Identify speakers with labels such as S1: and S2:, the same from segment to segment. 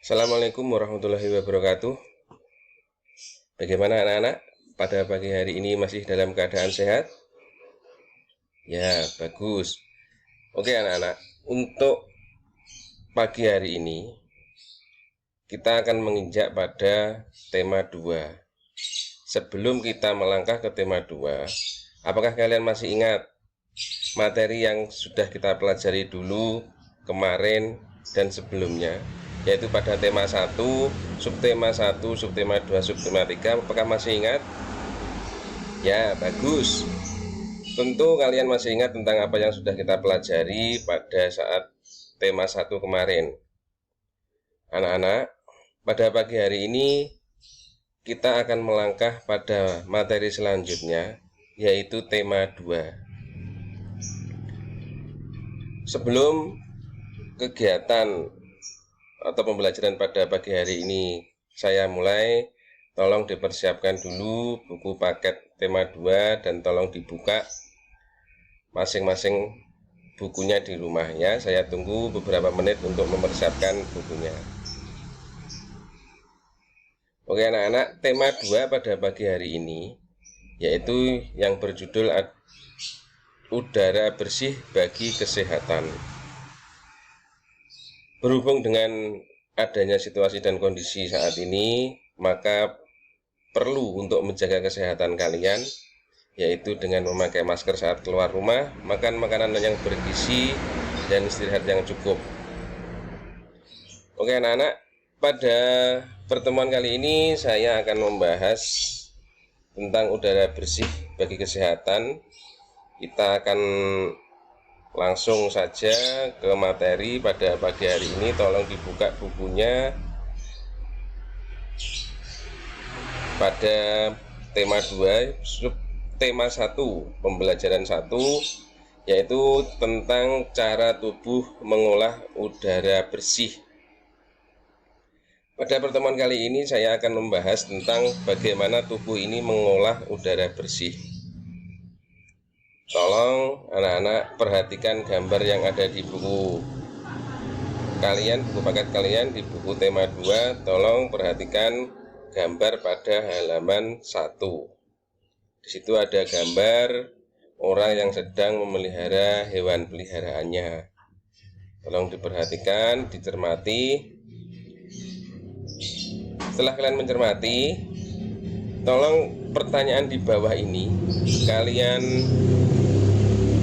S1: Assalamualaikum warahmatullahi wabarakatuh. Bagaimana anak-anak? Pada pagi hari ini masih dalam keadaan sehat? Ya, bagus. Oke anak-anak, untuk pagi hari ini kita akan menginjak pada tema 2. Sebelum kita melangkah ke tema 2, apakah kalian masih ingat materi yang sudah kita pelajari dulu kemarin dan sebelumnya, yaitu pada tema 1, subtema 1, subtema 2, subtema 3? Apakah masih ingat? Ya, bagus. Tentu kalian masih ingat tentang apa yang sudah kita pelajari pada saat tema 1 kemarin. Anak-anak, pada pagi hari ini kita akan melangkah pada materi selanjutnya, yaitu tema 2. Sebelum kegiatan atau pembelajaran pada pagi hari ini saya mulai, tolong dipersiapkan dulu buku paket tema 2 dan tolong dibuka masing-masing bukunya di rumah ya. Saya tunggu beberapa menit untuk mempersiapkan bukunya. Oke anak-anak, tema 2 pada pagi hari ini yaitu yang berjudul udara bersih bagi kesehatan. Berhubung dengan adanya situasi dan kondisi saat ini, maka perlu untuk menjaga kesehatan kalian, yaitu dengan memakai masker saat keluar rumah, makan makanan yang bergizi, dan istirahat yang cukup. Oke anak-anak, pada pertemuan kali ini saya akan membahas tentang udara bersih bagi kesehatan. Kita akan langsung saja ke materi pada pagi hari ini. Tolong dibuka bukunya pada tema 2, subtema 1, pembelajaran 1, yaitu tentang cara tubuh mengolah udara bersih. Pada pertemuan kali ini saya akan membahas tentang bagaimana tubuh ini mengolah udara bersih. Tolong anak-anak perhatikan gambar yang ada di buku kalian, buku paket kalian di buku tema 2. Tolong perhatikan gambar pada halaman 1. Di situ ada gambar orang yang sedang memelihara hewan peliharaannya. Tolong diperhatikan, dicermati. Setelah kalian mencermati, tolong pertanyaan di bawah ini kalian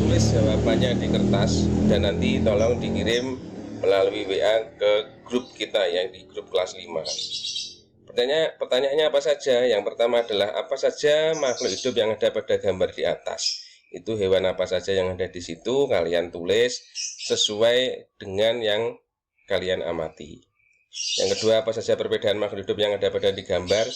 S1: tulis jawabannya di kertas dan nanti tolong dikirim melalui WA ke grup kita yang di grup kelas 5. Pertanyaannya apa saja? Yang pertama adalah apa saja makhluk hidup yang ada pada gambar di atas? Itu hewan apa saja yang ada di situ, kalian tulis sesuai dengan yang kalian amati. Yang kedua, apa saja perbedaan makhluk hidup yang ada pada di gambar?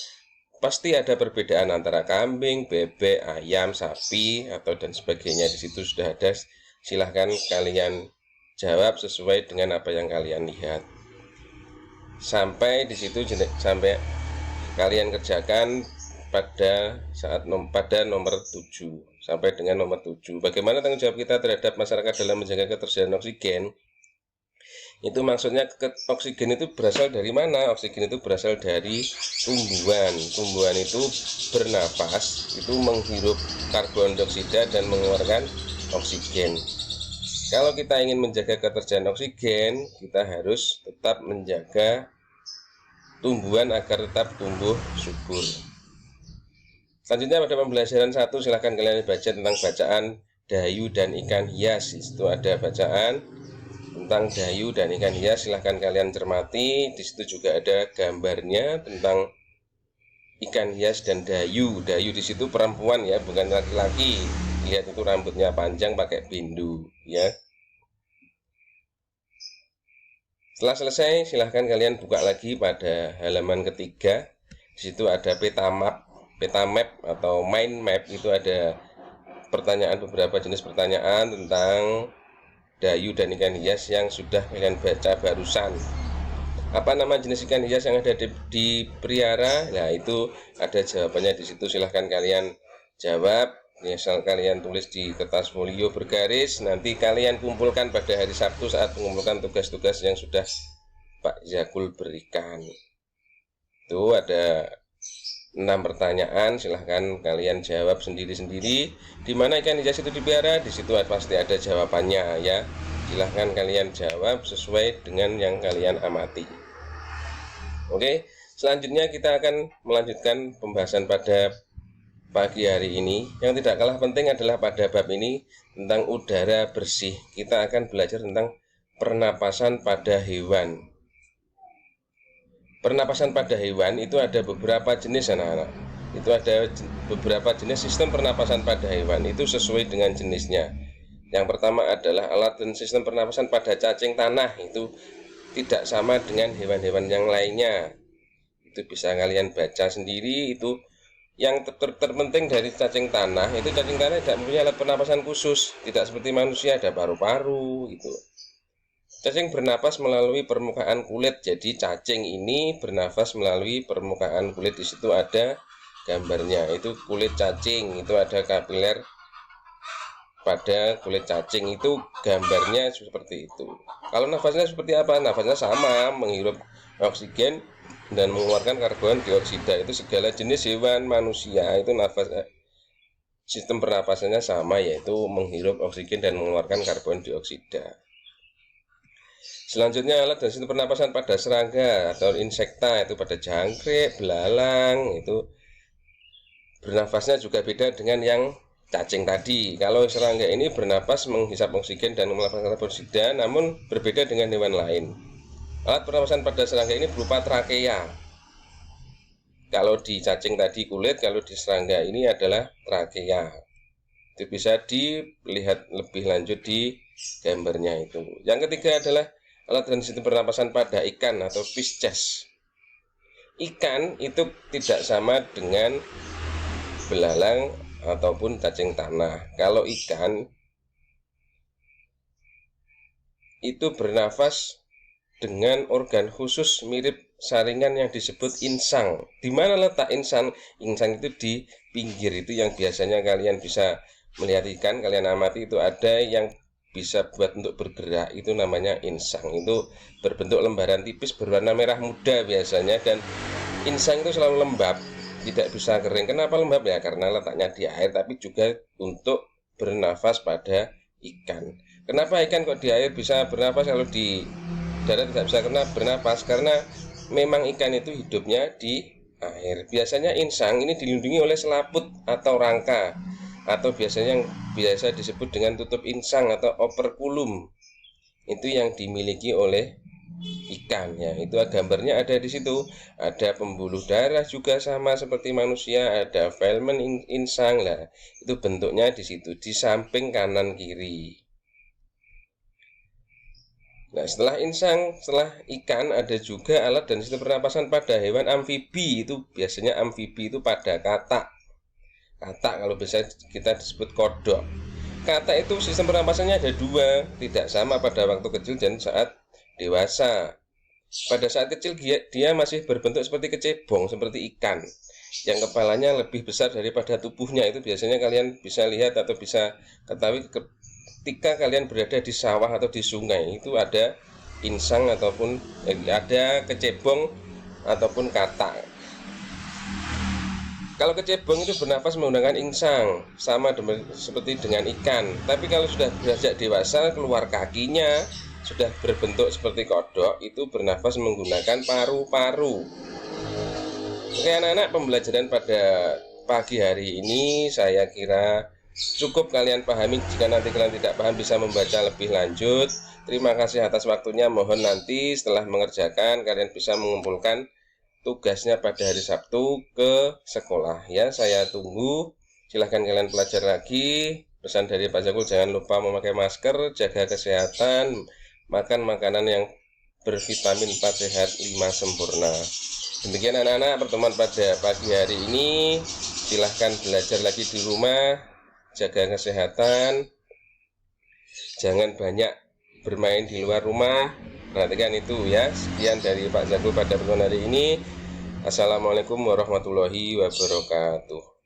S1: Pasti ada perbedaan antara kambing, bebek, ayam, sapi, atau dan sebagainya. Di situ sudah ada. Silahkan kalian jawab sesuai dengan apa yang kalian lihat. Sampai di situ, sampai kalian kerjakan pada nomor 7 sampai dengan nomor 7. Bagaimana tanggung jawab kita terhadap masyarakat dalam menjaga ketersediaan oksigen? Itu maksudnya oksigen itu berasal dari mana? Oksigen itu berasal dari tumbuhan. Tumbuhan itu bernapas, itu menghirup karbon dioksida dan mengeluarkan oksigen. Kalau kita ingin menjaga ketersediaan oksigen, kita harus tetap menjaga tumbuhan agar tetap tumbuh subur. Selanjutnya pada pembelajaran 1, silahkan kalian baca tentang bacaan dayu dan ikan hias. Itu ada bacaan tentang dayu dan ikan hias, silahkan kalian cermati. Di situ juga ada gambarnya tentang ikan hias dan dayu. Dayu di situ perempuan ya, bukan laki-laki. Lihat itu rambutnya panjang pakai bindu ya. Setelah selesai, silahkan kalian buka lagi pada halaman ketiga. Di situ ada peta map atau mind map. Itu ada beberapa jenis pertanyaan tentang dayu dan ikan hias yang sudah kalian baca barusan. Apa nama jenis ikan hias yang ada di Priara? Nah, itu ada jawabannya di situ. Silahkan kalian jawab. Misal kalian tulis di kertas folio bergaris, nanti kalian kumpulkan pada hari Sabtu saat mengumpulkan tugas-tugas yang sudah Pak Zakul berikan. Itu ada 6 pertanyaan, silahkan kalian jawab sendiri-sendiri. Di mana ikan hias itu dipelihara, di situ pasti ada jawabannya ya. Silahkan kalian jawab sesuai dengan yang kalian amati. Oke, selanjutnya kita akan melanjutkan pembahasan pada pagi hari ini. Yang tidak kalah penting adalah pada bab ini tentang udara bersih. Kita akan belajar tentang pernapasan pada hewan. Pernapasan pada hewan itu ada beberapa jenis anak-anak. Itu ada beberapa jenis sistem pernapasan pada hewan, itu sesuai dengan jenisnya. Yang pertama adalah alat dan sistem pernapasan pada cacing tanah, itu tidak sama dengan hewan-hewan yang lainnya. Itu bisa kalian baca sendiri. Itu yang terpenting dari cacing tanah, itu cacing tanah tidak mempunyai alat pernapasan khusus, tidak seperti manusia ada paru-paru gitu. Cacing bernapas melalui permukaan kulit. Jadi cacing ini bernafas melalui permukaan kulit. Di situ ada gambarnya. Itu kulit cacing, itu ada kapiler pada kulit cacing, itu gambarnya seperti itu. Kalau nafasnya seperti apa? Nafasnya sama, menghirup oksigen dan mengeluarkan karbon dioksida. Itu segala jenis hewan, manusia itu nafas sistem pernapasannya sama, yaitu menghirup oksigen dan mengeluarkan karbon dioksida. Selanjutnya alat dan sistem pernapasan pada serangga atau insekta, itu pada jangkrik, belalang, itu bernafasnya juga beda dengan yang cacing tadi. Kalau serangga ini bernapas menghisap oksigen dan mengeluarkan karbon dioksida, namun berbeda dengan hewan lain. Alat pernapasan pada serangga ini berupa trakea. Kalau di cacing tadi kulit, kalau di serangga ini adalah trakea. Itu bisa dilihat lebih lanjut di gambarnya itu. Yang ketiga adalah alat dan sistem pernapasan pada ikan atau Pisces. Ikan itu tidak sama dengan belalang ataupun cacing tanah. Kalau ikan itu bernafas dengan organ khusus mirip saringan yang disebut insang. Di mana letak insang? Insang itu di pinggir, itu yang biasanya kalian bisa melihat ikan, kalian amati itu ada yang bisa buat untuk bergerak, itu namanya insang. Itu berbentuk lembaran tipis berwarna merah muda biasanya, dan insang itu selalu lembab, tidak bisa kering. Kenapa lembab? Ya karena letaknya di air, tapi juga untuk bernafas pada ikan. Kenapa ikan kok di air bisa bernafas, kalau di darat tidak bisa bernafas? Karena memang ikan itu hidupnya di air. Biasanya insang ini dilindungi oleh selaput atau rangka, atau biasanya yang biasa disebut dengan tutup insang atau operculum. Itu yang dimiliki oleh ikan ya. Itu gambarnya ada di situ. Ada pembuluh darah juga sama seperti manusia, ada filament insang lah. Itu bentuknya di situ di samping kanan kiri. Nah, setelah insang, setelah ikan, ada juga alat dan sistem pernapasan pada hewan amfibi. Itu biasanya amfibi itu pada katak. Katak kalau bisa kita disebut kodok. Katak itu sistem pernapasannya ada dua, tidak sama pada waktu kecil dan saat dewasa. Pada saat kecil dia masih berbentuk seperti kecebong, seperti ikan, yang kepalanya lebih besar daripada tubuhnya. Itu biasanya kalian bisa lihat atau bisa ketahui ketika kalian berada di sawah atau di sungai. Itu ada insang ataupun ada kecebong ataupun katak. Kalau kecebong itu bernafas menggunakan insang, sama seperti dengan ikan. Tapi kalau sudah beranjak dewasa, keluar kakinya sudah berbentuk seperti kodok, itu bernafas menggunakan paru-paru. Oke anak-anak, pembelajaran pada pagi hari ini saya kira cukup kalian pahami. Jika nanti kalian tidak paham, bisa membaca lebih lanjut. Terima kasih atas waktunya. Mohon nanti setelah mengerjakan kalian bisa mengumpulkan tugasnya pada hari Sabtu ke sekolah ya. Saya tunggu. Silahkan kalian belajar lagi. Pesan dari Pak Zakul, jangan lupa memakai masker, jaga kesehatan, makan makanan yang bervitamin 4 sehat 5 sempurna. Demikian anak-anak pertemuan pada pagi hari ini. Silahkan belajar lagi di rumah, jaga kesehatan, jangan banyak bermain di luar rumah, perhatikan itu ya. Sekian dari Pak Zakul pada pertemuan hari ini. Assalamualaikum warahmatullahi wabarakatuh.